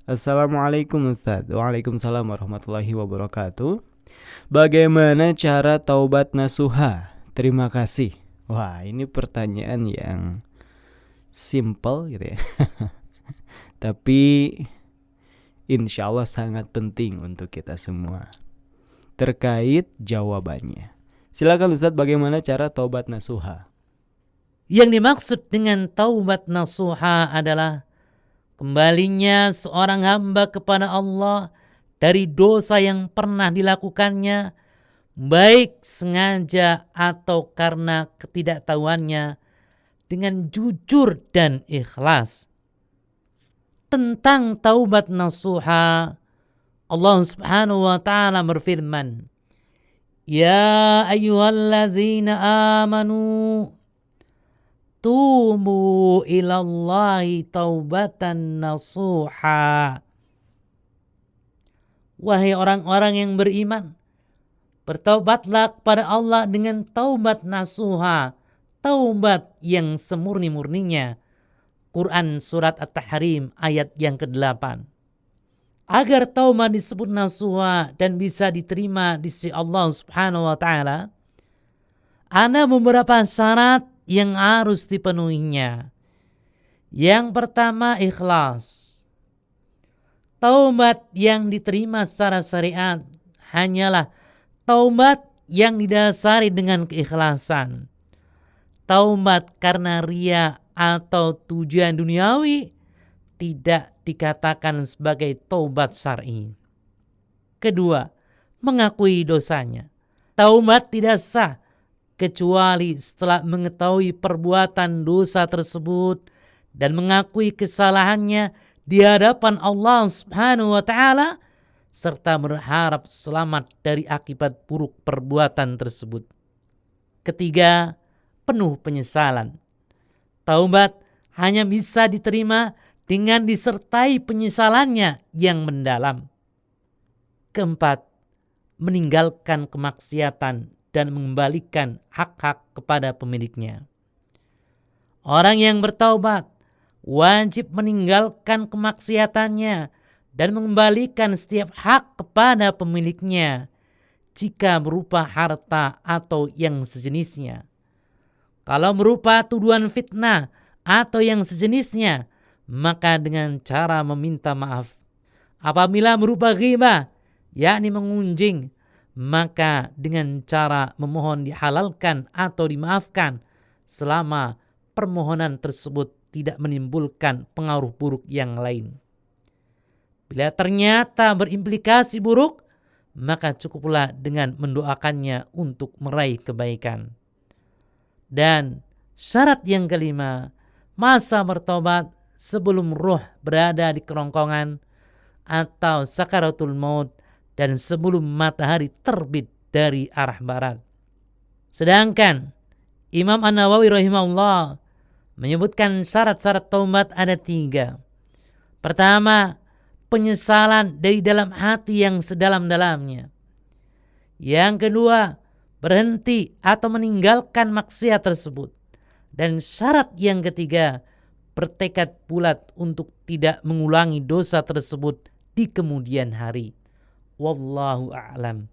Assalamualaikum Ustadz. Waalaikumsalam warahmatullahi wabarakatuh. Bagaimana cara taubat nasuha? Terima kasih. Wah, ini pertanyaan yang simple gitu ya. Tapi insya Allah sangat penting untuk kita semua. Terkait jawabannya, silakan Ustadz, bagaimana cara taubat nasuha? Yang dimaksud dengan taubat nasuha adalah kembalinya seorang hamba kepada Allah dari dosa yang pernah dilakukannya, baik sengaja atau karena ketidaktahuannya, dengan jujur dan ikhlas. Tentang taubat nasuha, Allah Subhanahu wa taala berfirman, "Ya ayyuhalladzina amanu tubu ilallahi taubatan nasuha." Wahai orang-orang yang beriman, bertaubatlah kepada Allah dengan taubat nasuha, taubat yang semurni-murninya. Quran surat At-Tahrim ayat yang ke-8. Agar taubat disebut nasuha dan bisa diterima di sisi Allah Subhanahu wa taala, ada beberapa syarat yang harus dipenuhinya. Yang pertama, ikhlas. Taubat yang diterima secara syariat hanyalah taubat yang didasari dengan keikhlasan. Taubat karena ria atau tujuan duniawi tidak dikatakan sebagai taubat syar'i. Kedua, mengakui dosanya. Taubat tidak sah kecuali setelah mengetahui perbuatan dosa tersebut dan mengakui kesalahannya di hadapan Allah Subhanahu wa taala serta berharap selamat dari akibat buruk perbuatan tersebut. Ketiga, penuh penyesalan. Taubat hanya bisa diterima dengan disertai penyesalannya yang mendalam. Keempat, meninggalkan kemaksiatan dan mengembalikan hak-hak kepada pemiliknya. Orang yang bertaubat wajib meninggalkan kemaksiatannya dan mengembalikan setiap hak kepada pemiliknya jika berupa harta atau yang sejenisnya. Kalau berupa tuduhan fitnah atau yang sejenisnya, maka dengan cara meminta maaf. Apabila berupa ghibah, yakni mengunjing, maka dengan cara memohon dihalalkan atau dimaafkan selama permohonan tersebut tidak menimbulkan pengaruh buruk yang lain. Bila ternyata berimplikasi buruk, maka cukuplah dengan mendoakannya untuk meraih kebaikan. Dan syarat yang kelima, masa bertobat sebelum ruh berada di kerongkongan atau sakaratul maut dan sebelum matahari terbit dari arah barat. Sedangkan Imam An-Nawawi rahimahullah menyebutkan syarat-syarat taubat ada 3. Pertama, penyesalan dari dalam hati yang sedalam-dalamnya. Yang kedua, berhenti atau meninggalkan maksiat tersebut. Dan syarat yang ketiga, bertekad bulat untuk tidak mengulangi dosa tersebut di kemudian hari. Wallahu a'lam.